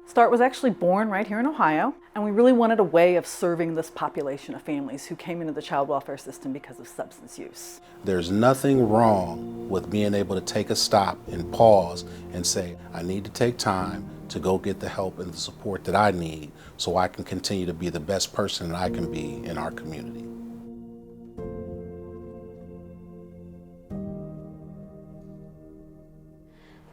START was actually born right here in Ohio, and we really wanted a way of serving this population of families who came into the child welfare system because of substance use. There's nothing wrong with being able to take a stop and pause and say, I need to take time to go get the help and the support that I need so I can continue to be the best person that I can be in our community.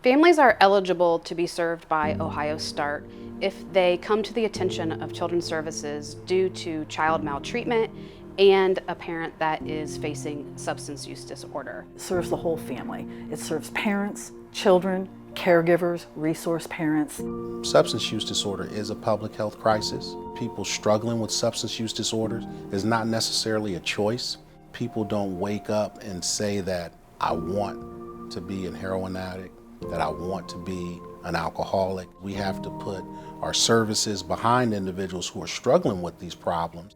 Families are eligible to be served by Ohio START if they come to the attention of Children's Services due to child maltreatment and a parent that is facing substance use disorder. It serves the whole family. It serves parents, children, caregivers, resource parents. Substance use disorder is a public health crisis. People struggling with substance use disorders is not necessarily a choice. People don't wake up and say that I want to be a heroin addict, that I want to be an alcoholic. We have to put our services behind individuals who are struggling with these problems.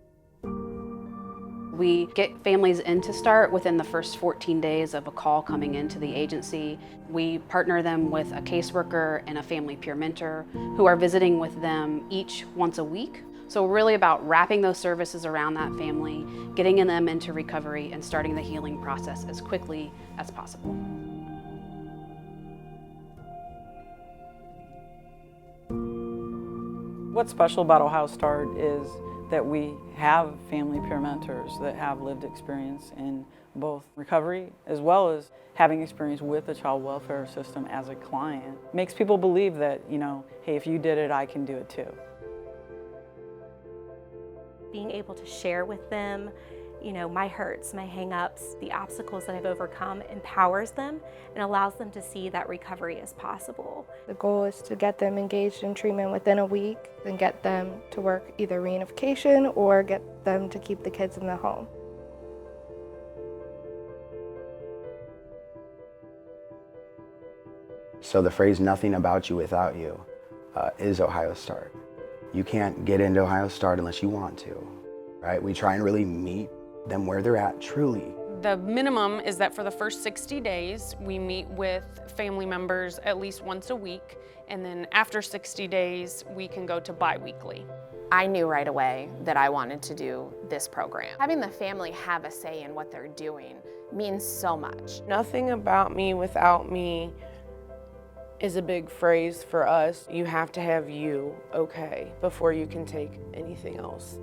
We get families into START within the first 14 days of a call coming into the agency. We partner them with a caseworker and a family peer mentor who are visiting with them each once a week. So really about wrapping those services around that family, getting them into recovery and starting the healing process as quickly as possible. What's special about Ohio START is that we have family peer mentors that have lived experience in both recovery as well as having experience with the child welfare system as a client. Makes people believe that, hey, if you did it, I can do it too. Being able to share with them my hurts, my hang-ups, the obstacles that I've overcome empowers them and allows them to see that recovery is possible. The goal is to get them engaged in treatment within a week and get them to work either reunification or get them to keep the kids in the home. So the phrase "nothing about you without you" is Ohio START. You can't get into Ohio START unless you want to, right? We try and really meet them where they're at truly. The minimum is that for the first 60 days, we meet with family members at least once a week, and then after 60 days, we can go to bi-weekly. I knew right away that I wanted to do this program. Having the family have a say in what they're doing means so much. Nothing about me without me is a big phrase for us. You have to have you okay before you can take anything else.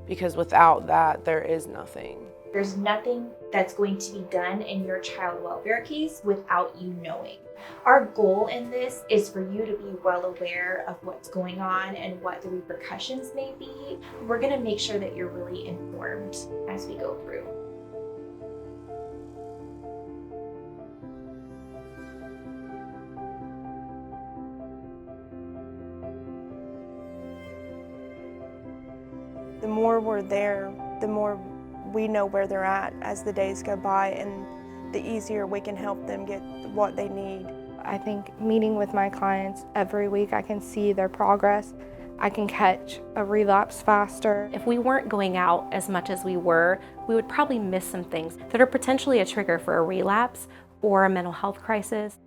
Because without that, there is nothing. There's nothing that's going to be done in your child welfare case without you knowing. Our goal in this is for you to be well aware of what's going on and what the repercussions may be. We're going to make sure that you're really informed as we go through. The more we're there, the more we know where they're at as the days go by, and the easier we can help them get what they need. I think meeting with my clients every week, I can see their progress. I can catch a relapse faster. If we weren't going out as much as we were, we would probably miss some things that are potentially a trigger for a relapse or a mental health crisis.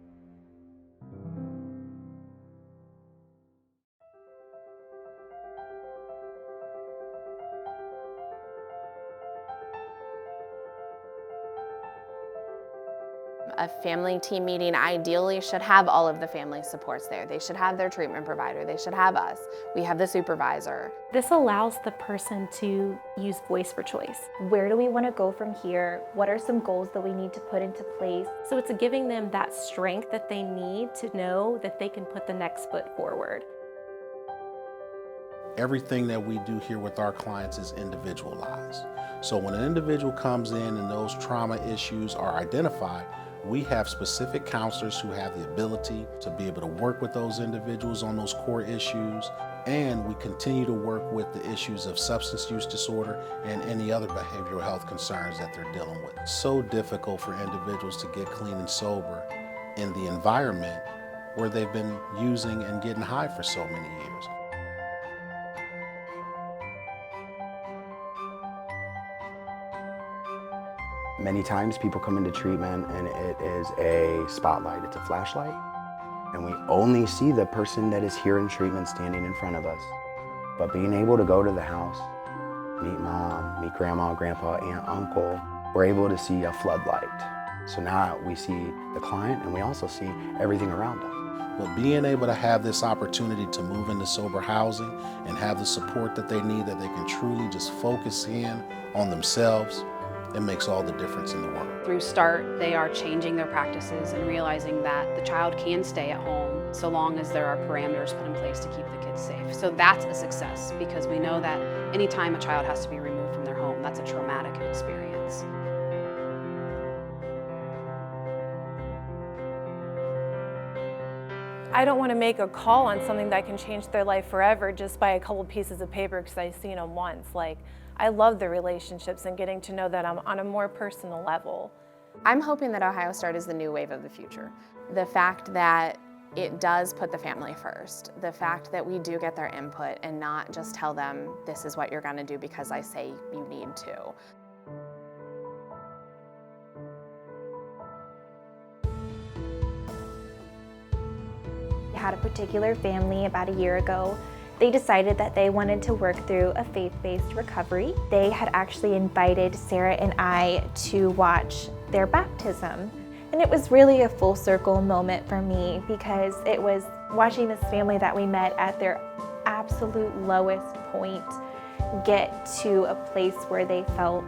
A family team meeting ideally should have all of the family supports there. They should have their treatment provider. They should have us. We have the supervisor. This allows the person to use voice for choice. Where do we want to go from here? What are some goals that we need to put into place? So it's giving them that strength that they need to know that they can put the next foot forward. Everything that we do here with our clients is individualized. So when an individual comes in and those trauma issues are identified, we have specific counselors who have the ability to be able to work with those individuals on those core issues, and we continue to work with the issues of substance use disorder and any other behavioral health concerns that they're dealing with. It's so difficult for individuals to get clean and sober in the environment where they've been using and getting high for so many years. Many times people come into treatment and it is a spotlight, it's a flashlight. and we only see the person that is here in treatment standing in front of us. But being able to go to the house, meet mom, meet grandma, grandpa, aunt, uncle, we're able to see a floodlight. So now we see the client and we also see everything around us. But being able to have this opportunity to move into sober housing and have the support that they need, that they can truly just focus in on themselves, it makes all the difference in the world. Through START, they are changing their practices and realizing that the child can stay at home so long as there are parameters put in place to keep the kids safe. So that's a success, because we know that anytime a child has to be removed from their home, that's a traumatic experience. I don't want to make a call on something that can change their life forever just by a couple pieces of paper because I've seen them once. Like, I love the relationships and getting to know that I'm on a more personal level. I'm hoping that Ohio START is the new wave of the future. The fact that it does put the family first. The fact that we do get their input and not just tell them, this is what you're going to do because I say you need to. Had a particular family about a year ago. They decided that they wanted to work through a faith-based recovery. They had actually invited Sarah and I to watch their baptism. And it was really a full circle moment for me, because it was watching this family that we met at their absolute lowest point get to a place where they felt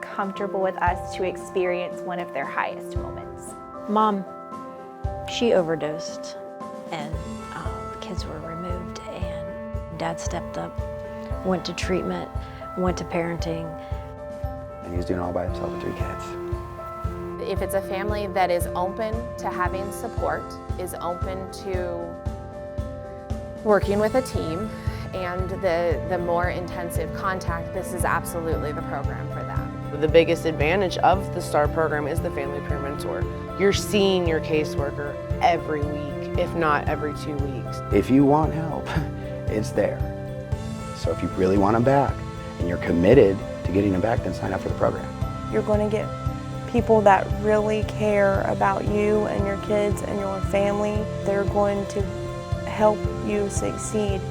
comfortable with us to experience one of their highest moments. Mom, she overdosed. And the kids were removed, and Dad stepped up, went to treatment, went to parenting. And he's doing it all by himself with 3 kids. If it's a family that is open to having support, is open to working with a team, and the more intensive contact, this is absolutely the program for them. The biggest advantage of the START program is the family peer mentor. You're seeing your caseworker every week, if not every 2 weeks. If you want help, it's there. So if you really want them back and you're committed to getting them back, then sign up for the program. You're going to get people that really care about you and your kids and your family. They're going to help you succeed.